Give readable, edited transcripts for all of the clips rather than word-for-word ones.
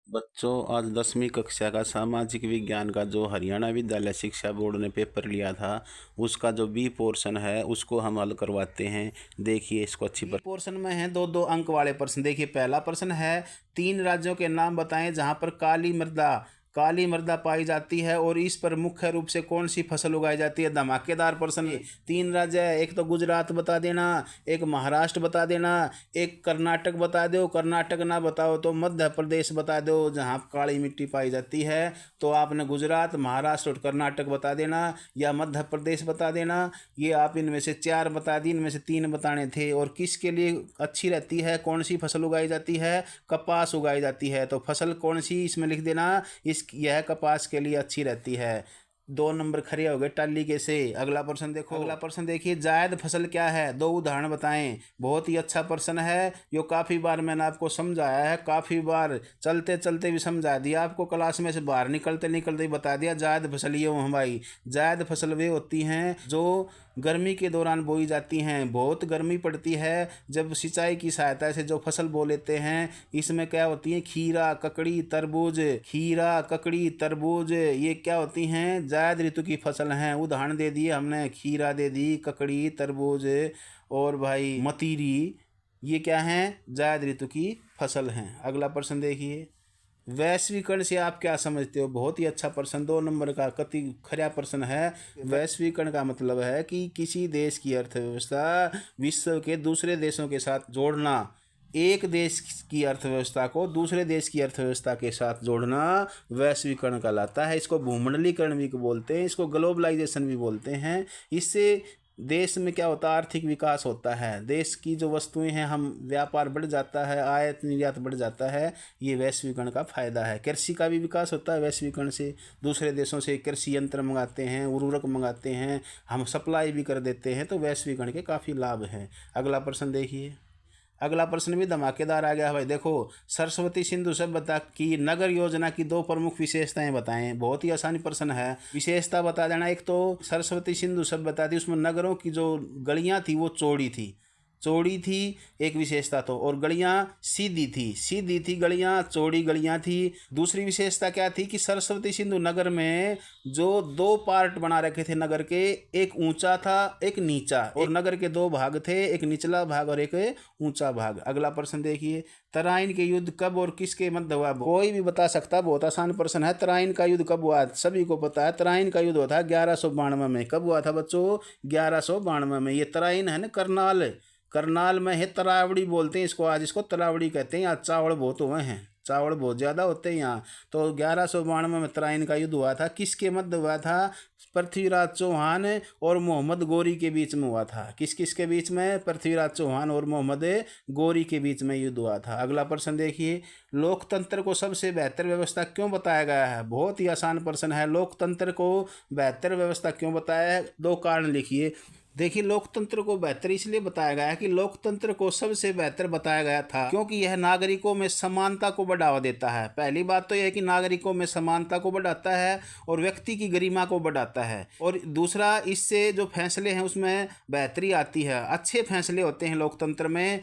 बच्चों, आज 10वीं कक्षा का सामाजिक विज्ञान का जो हरियाणा विद्यालय शिक्षा बोर्ड ने पेपर लिया था, उसका जो बी पोर्शन है उसको हम हल करवाते हैं। देखिए इसको अच्छी बी पोर्शन में है दो दो अंक वाले प्रश्न। देखिए पहला प्रश्न है, 3 राज्यों के नाम बताएं जहां पर काली मृदा पाई जाती है और इस पर मुख्य रूप से कौन सी फसल उगाई जाती है। धमाकेदार प्रश्न। 3 राज्य है, एक तो गुजरात बता देना, एक महाराष्ट्र बता देना, एक कर्नाटक बता दो, कर्नाटक ना बताओ तो मध्य प्रदेश बता दो जहाँ काली मिट्टी पाई जाती है। तो आपने गुजरात, महाराष्ट्र और कर्नाटक बता देना या मध्य प्रदेश बता देना। ये आप इनमें से 4 बता दी, इनमें से 3 बताने थे। और किसके लिए अच्छी रहती है, कौन सी फसल उगाई जाती है? कपास उगाई जाती है। तो फसल कौन सी इसमें लिख देना, यह कपास के लिए अच्छी रहती है। 2 नंबर खड़े हो गए टाली के से। अगला प्रश्न देखो, अगला प्रश्न देखिए, जायद फसल क्या है? 2 उदाहरण बताएं। बहुत ही अच्छा प्रश्न है, जो काफ़ी बार मैंने आपको समझाया है, काफ़ी बार चलते चलते भी समझा दिया आपको, क्लास में से बाहर निकलते निकलते ही बता दिया। जायद फसल ये हूँ भाई, जायद फसल वे होती हैं जो गर्मी के दौरान बोई जाती हैं। बहुत गर्मी पड़ती है जब सिंचाई की सहायता से जो फसल बो लेते हैं, इसमें क्या होती है, खीरा, ककड़ी, तरबूज। खीरा, ककड़ी, तरबूज ये क्या होती हैं, जायद ऋतु की फसल हैं। उदाहरण दे दिए हमने, खीरा दे दी, ककड़ी, तरबूज और भाई मतीरी, ये क्या हैं, जायद ऋतु की फसल हैं। अगला प्रश्न देखिए, वैश्वीकरण से आप क्या समझते हो? बहुत ही अच्छा प्रश्न, 2 नंबर का कति खरा प्रश्न है। वैश्वीकरण का मतलब है कि किसी देश की अर्थव्यवस्था विश्व के दूसरे देशों के साथ जोड़ना। एक देश की अर्थव्यवस्था को दूसरे देश की अर्थव्यवस्था के साथ जोड़ना वैश्वीकरण कहलाता है। इसको भूमंडलीकरण भी बोलते हैं, इसको ग्लोबलाइजेशन भी बोलते हैं। इससे देश में क्या होता है, आर्थिक विकास होता है। देश की जो वस्तुएं हैं, हम व्यापार बढ़ जाता है, आयात निर्यात बढ़ जाता है। ये वैश्वीकरण का फायदा है। कृषि का भी विकास होता है वैश्वीकरण से। दूसरे देशों से कृषि यंत्र मंगाते हैं, उर्वरक मंगाते हैं, हम सप्लाई भी कर देते हैं। तो वैश्वीकरण के काफ़ी लाभ हैं। अगला प्रश्न देखिए, अगला प्रश्न भी धमाकेदार आ गया भाई। देखो, सरस्वती सिंधु सभ्यता की नगर योजना की 2 प्रमुख विशेषताएं बताएं। बहुत ही आसानी प्रश्न है, विशेषता बता देना। एक तो सरस्वती सिंधु सभ्यता थी, उसमें नगरों की जो गलियां थी वो चौड़ी थी, एक विशेषता। तो और गलियां सीधी थी गलियां, चौड़ी गलियां थी। दूसरी विशेषता क्या थी कि सरस्वती सिंधु नगर में जो 2 पार्ट बना रखे थे नगर के, एक ऊंचा था एक नीचा, और नगर के 2 भाग थे, एक निचला भाग और एक ऊंचा भाग। अगला प्रश्न देखिए, तराइन के युद्ध कब और किसके मध्य हुआ? कोई भी बता सकता, बहुत आसान प्रश्न है। तराइन का युद्ध कब हुआ? सभी को पता है, तराइन का युद्ध हुआ था 1192 में। कब हुआ था बच्चों? 1192 में। ये तराइन है ना, करनाल में है। तरावड़ी बोलते हैं इसको, आज इसको तरावड़ी कहते हैं। यहाँ चावल बहुत हुए हैं, चावल बहुत ज़्यादा होते हैं यहाँ। तो 1192 में तराइन का युद्ध हुआ था। किसके मध्य हुआ था? पृथ्वीराज चौहान और मोहम्मद गोरी के बीच में हुआ था। किस किस के बीच में? पृथ्वीराज चौहान और मोहम्मद गोरी के बीच में युद्ध हुआ था। अगला प्रश्न देखिए, लोकतंत्र को सबसे बेहतर व्यवस्था क्यों बताया गया है? बहुत ही आसान प्रश्न है। लोकतंत्र को बेहतर व्यवस्था क्यों बताया है? 2 कारण लिखिए। देखिए, लोकतंत्र को बेहतर इसलिए बताया गया है कि लोकतंत्र को सबसे बेहतर बताया गया था क्योंकि यह नागरिकों में समानता को बढ़ावा देता है। पहली बात तो यह है कि नागरिकों में समानता को बढ़ाता है और व्यक्ति की गरिमा को बढ़ाता है। और दूसरा, इससे जो फैसले हैं उसमें बेहतरी आती है, अच्छे फैसले होते हैं लोकतंत्र में।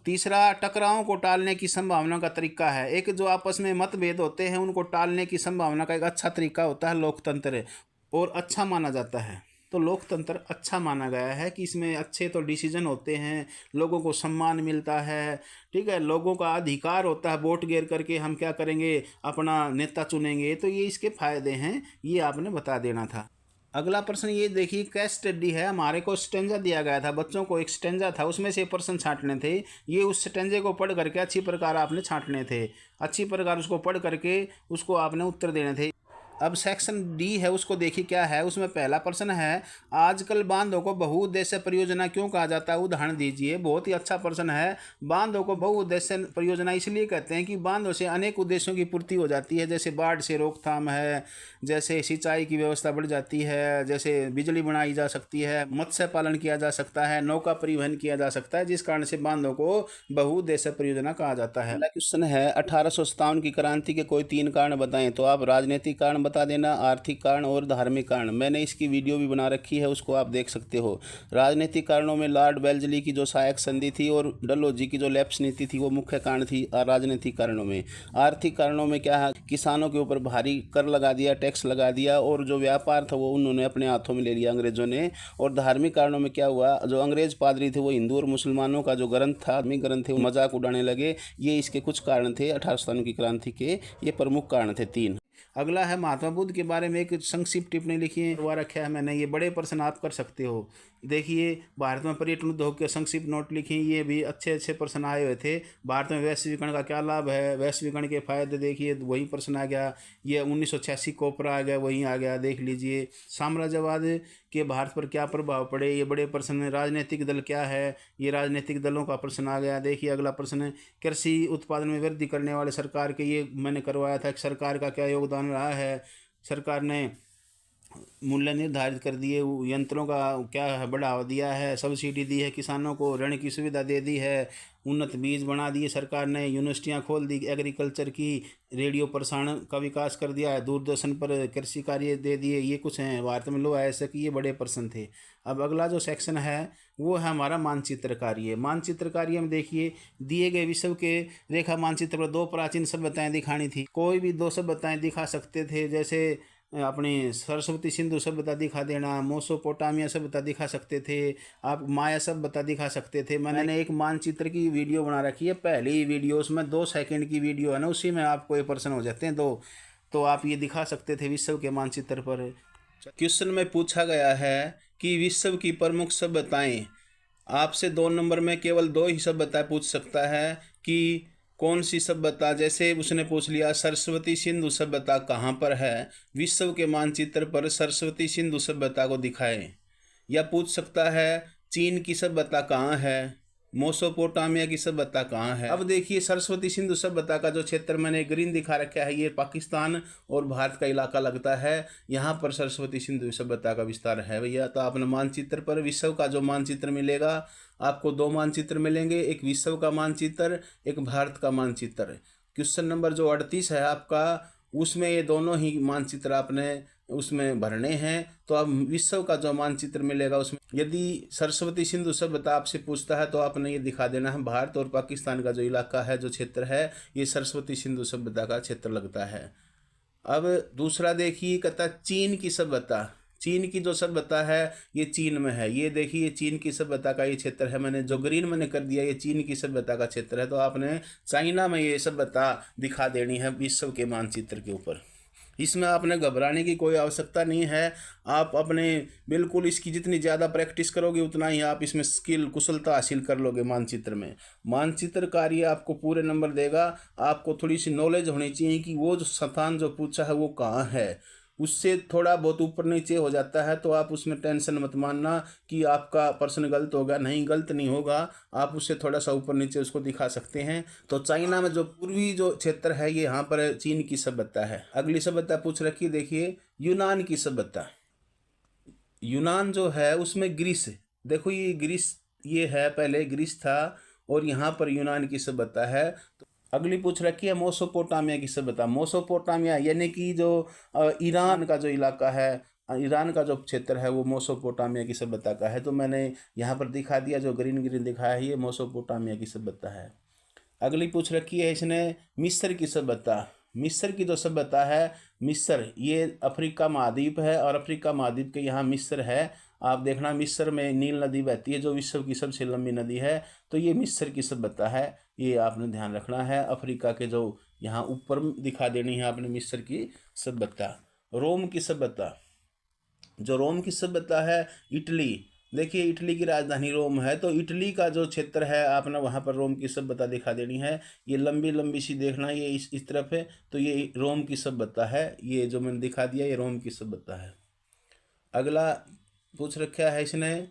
तीसरा, टकरावों को टालने की संभावना का तरीका है। एक जो आपस में मतभेद होते हैं उनको टालने की संभावना का एक अच्छा तरीका होता है लोकतंत्र, और अच्छा माना जाता है। तो लोकतंत्र अच्छा माना गया है कि इसमें अच्छे तो डिसीजन होते हैं, लोगों को सम्मान मिलता है, ठीक है, लोगों का अधिकार होता है, वोट गिर करके हम क्या करेंगे, अपना नेता चुनेंगे। तो ये इसके फायदे हैं, ये आपने बता देना था। अगला प्रश्न ये देखिए, केस स्टडी है। हमारे को स्टेंजा दिया गया था, बच्चों को एक स्टेंजा था, उसमें से प्रश्न छांटने थे। ये उस स्टेंजे को पढ़ करके अच्छी प्रकार आपने छांटने थे, अच्छी प्रकार उसको पढ़ करके उसको आपने उत्तर देने थे। अब सेक्शन डी है, उसको देखिए क्या है। उसमें पहला प्रश्न है, आजकल बांधों को बहुउद्देश्य परियोजना क्यों कहा जाता है? उदाहरण दीजिए। बहुत ही अच्छा प्रश्न है। बांधों को बहुउद्देश्य परियोजना इसलिए कहते हैं कि बांधों से अनेक उद्देश्यों की पूर्ति हो जाती है, जैसे बाढ़ से रोकथाम है, जैसे सिंचाई की व्यवस्था बढ़ जाती है, जैसे बिजली बनाई जा सकती है, मत्स्य पालन किया जा सकता है, नौका परिवहन किया जा सकता है, जिस कारण से बांधों को बहुउद्देश्य परियोजना कहा जाता है। अगला क्वेश्चन है, 1857 की क्रांति के कोई 3 कारण बताएं। तो आप राजनीतिक कारण बता देना, आर्थिक कारण और धार्मिक कारण। मैंने इसकी वीडियो भी बना रखी है, उसको आप देख सकते हो। राजनीतिक कारणों में लॉर्ड वेल्जली की जो सहायक संधि थी और डलहौजी की जो लैप्स नीति थी वो मुख्य कारण थी राजनीतिक कारणों में। आर्थिक कारणों में क्या है, किसानों के ऊपर भारी कर लगा दिया, टैक्स लगा दिया, और जो व्यापार था वो उन्होंने अपने हाथों में ले लिया अंग्रेजों ने। और धार्मिक कारणों में क्या हुआ, जो अंग्रेज पादरी थे वो हिंदू और मुसलमानों का जो ग्रंथ था, धार्मिक ग्रंथ थे, वो मजाक उड़ाने लगे। ये इसके कुछ कारण थे 1857 की क्रांति के, ये प्रमुख कारण थे 3। अगला है महात्मा बुद्ध के बारे में एक संक्षिप्त टिप्पणी लिखी है, हुआ रखा है मैंने। ये बड़े प्रश्न आप कर सकते हो। देखिए, भारत में पर्यटन उद्योग के संक्षिप्त नोट लिखे, ये भी अच्छे अच्छे प्रश्न आए हुए थे। भारत में वैश्वीकरण का क्या लाभ है, वैश्वीकरण के फायदे देखिए, वही प्रश्न आ गया। ये 1986 कोपरा आ गया, वही आ गया, देख लीजिए। साम्राज्यवाद के भारत पर क्या प्रभाव पड़े, ये बड़े प्रश्न है। राजनीतिक दल क्या है, ये राजनीतिक दलों का प्रश्न आ गया। देखिए अगला प्रश्न है, कृषि उत्पादन में वृद्धि करने वाले सरकार के, ये मैंने करवाया था कि सरकार का क्या योगदान रहा है। सरकार ने मूल्य निर्धारित कर दिए, यंत्रों का क्या है, बढ़ावा दिया है, सब्सिडी दी है किसानों को, ऋण की सुविधा दे दी है, उन्नत बीज बना दिए सरकार ने, यूनिवर्सिटियां खोल दी एग्रीकल्चर की, रेडियो प्रसारण का विकास कर दिया है, दूरदर्शन पर कृषि कार्य दे दिए। ये कुछ हैं भारत में लो ऐसे कि ये बड़े प्रश्न थे। अब अगला जो सेक्शन है वो है हमारा मानचित्र कार्य। मानचित्र कार्य में देखिए, दिए गए विश्व के रेखा मानचित्र पर 2 प्राचीन सभ्यताएं दिखानी थी। कोई भी 2 सभ्यताएं दिखा सकते थे, जैसे अपनी सरस्वती सिंधु सभ्यता दिखा देना, मोसोपोटामिया सभ्यता दिखा सकते थे, आप माया सभ्यता दिखा सकते थे। मैंने एक मानचित्र की वीडियो बना रखी है, पहली वीडियो, उसमें 2 सेकंड की वीडियो है ना, उसी में आपको ये प्रश्न हो जाते हैं 2, तो आप ये दिखा सकते थे विश्व के मानचित्र पर। क्वेश्चन में पूछा गया है कि विश्व की प्रमुख सभ्यताएं, आपसे 2 नंबर में केवल 2 ही सभ्यताएं पूछ सकता है कि कौन सी सभ्यता। जैसे उसने पूछ लिया सरस्वती सिंधु सभ्यता कहाँ पर है, विश्व के मानचित्र पर सरस्वती सिंधु सभ्यता को दिखाएं। या पूछ सकता है चीन की सभ्यता कहाँ है, मोसोपोटामिया की सभ्यता कहाँ है। अब देखिए, सरस्वती सिंधु सभ्यता का जो क्षेत्र मैंने ग्रीन दिखा रखा है, ये पाकिस्तान और भारत का इलाका लगता है। यहाँ पर सरस्वती सिंधु सभ्यता का विस्तार है भैया। तो आपने मानचित्र पर विश्व का जो मानचित्र मिलेगा, आपको 2 मानचित्र मिलेंगे, एक विश्व का मानचित्र, एक भारत का मानचित्र। क्वेश्चन नंबर जो 38 है आपका, उसमें ये दोनों ही मानचित्र आपने उसमें भरने हैं। तो अब विश्व का जो मानचित्र मिलेगा उसमें यदि सरस्वती सिंधु सभ्यता आपसे पूछता है तो आपने ये दिखा देना है, भारत और पाकिस्तान का जो इलाका है, जो क्षेत्र है, ये सरस्वती सिंधु सभ्यता का क्षेत्र लगता है। अब दूसरा देखिए, कहता है चीन की सभ्यता। चीन की जो सभ्यता है ये चीन में है, ये देखिए चीन की सभ्यता का ये क्षेत्र है। मैंने जो ग्रीन मैंने कर दिया, ये चीन की सभ्यता का क्षेत्र है। तो आपने चाइना में ये सभ्यता दिखा देनी है विश्व के मानचित्र के ऊपर। इसमें आपने घबराने की कोई आवश्यकता नहीं है। आप अपने बिल्कुल इसकी जितनी ज़्यादा प्रैक्टिस करोगे उतना ही आप इसमें स्किल, कुशलता हासिल कर लोगे मानचित्र में। मानचित्र कार्य आपको पूरे नंबर देगा। आपको थोड़ी सी नॉलेज होनी चाहिए कि वो जो स्थान जो पूछा है वो कहाँ है। उससे थोड़ा बहुत ऊपर नीचे हो जाता है तो आप उसमें टेंशन मत मानना कि आपका प्रश्न गलत होगा। नहीं, गलत नहीं होगा, आप उससे थोड़ा सा ऊपर नीचे उसको दिखा सकते हैं। तो चाइना में जो पूर्वी जो क्षेत्र है ये यहाँ पर चीन की सभ्यता है। अगली सभ्यता पूछ रखी, देखिए यूनान की सभ्यता। यूनान जो है उसमें ग्रीस, देखो ये ग्रीस, ये है पहले ग्रीस था और यहाँ पर यूनान की सभ्यता है। अगली पूछ रखी है मोसोपोटामिया की सभ्यता। मोसोपोटामिया यानी कि जो ईरान का जो इलाका है, ईरान का जो क्षेत्र है वो मोसोपोटामिया की सभ्यता का है। तो मैंने यहाँ पर दिखा दिया, जो ग्रीन ग्रीन दिखाया है ये मोसोपोटामिया की सभ्यता है। अगली पूछ रखी है इसने मिस्र की सभ्यता। मिस्र की जो सभ्यता है, मिस्र ये अफ्रीका महाद्वीप है और अफ्रीका महाद्वीप के यहाँ मिस्र है। आप देखना, मिस्र में नील नदी बहती है जो विश्व की सबसे लंबी नदी है। तो ये मिस्र की सभ्यता है, ये आपने ध्यान रखना है। अफ्रीका के जो यहाँ ऊपर दिखा देनी है आपने मिस्र की सभ्यता। रोम की सभ्यता, जो रोम की सभ्यता है, इटली, देखिए इटली की राजधानी रोम है। तो इटली का जो क्षेत्र है आपने वहाँ पर रोम की सभ्यता दिखा देनी है। ये लंबी लंबी सी देखना, ये इस तरफ है तो ये रोम की सभ्यता है। ये जो मैंने दिखा दिया ये रोम की सभ्यता है। अगला पूछ रखा है इसने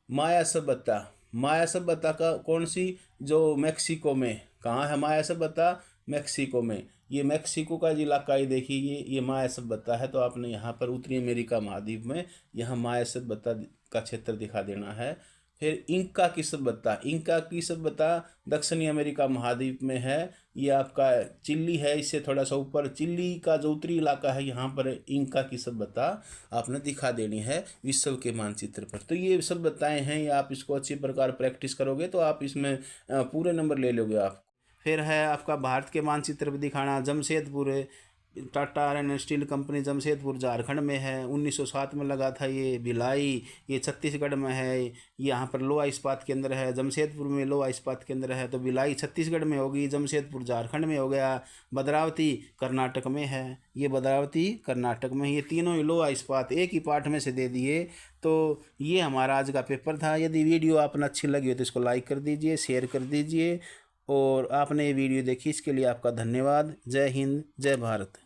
माया सभ्यता। माया सभ्यता का कौन सी, जो मैक्सिको में, कहाँ है माया सभ्यता, मैक्सिको में। ये मैक्सिको का इलाका ही देखिए, ये माया सभ्यता है। तो आपने यहाँ पर उत्तरी अमेरिका महाद्वीप में यहाँ माया सभ्यता का क्षेत्र दिखा देना है। फिर इंका की सभ्यता, इंका की सभ्यता दक्षिणी अमेरिका महाद्वीप में है। ये आपका चिली है, इससे थोड़ा सा ऊपर चिली का जो उत्तरी इलाका है, यहाँ पर इंका की सभ्यता आपने दिखा देनी है विश्व के मानचित्र पर। तो ये सभ्यताएं हैं, ये आप इसको अच्छी प्रकार प्रैक्टिस करोगे तो आप इसमें पूरे नंबर ले लोगे आप। फिर है आपका भारत के मानचित्र पर दिखाना। Jamshedpur, Tata iron and steel company Jamshedpur Jharkhand में है, 1907 में लगा था। ये भिलाई, ये छत्तीसगढ़ में है। यहाँ पर लोहा इस्पात केंद्र है, जमशेदपुर में लोहा इस्पात केंद्र है, तो भिलाई छत्तीसगढ़ में होगी, जमशेदपुर झारखंड में हो गया। भद्रावती कर्नाटक में है, ये भद्रावती कर्नाटक में। ये तीनों ही लोहा इस्पात एक ही पार्ट में से दे दिए। तो ये हमारा आज का पेपर था। यदि वीडियो आपने अच्छी लगी हो तो इसको लाइक कर दीजिए, शेयर कर दीजिए, और आपने ये वीडियो देखी इसके लिए आपका धन्यवाद। जय हिंद, जय भारत।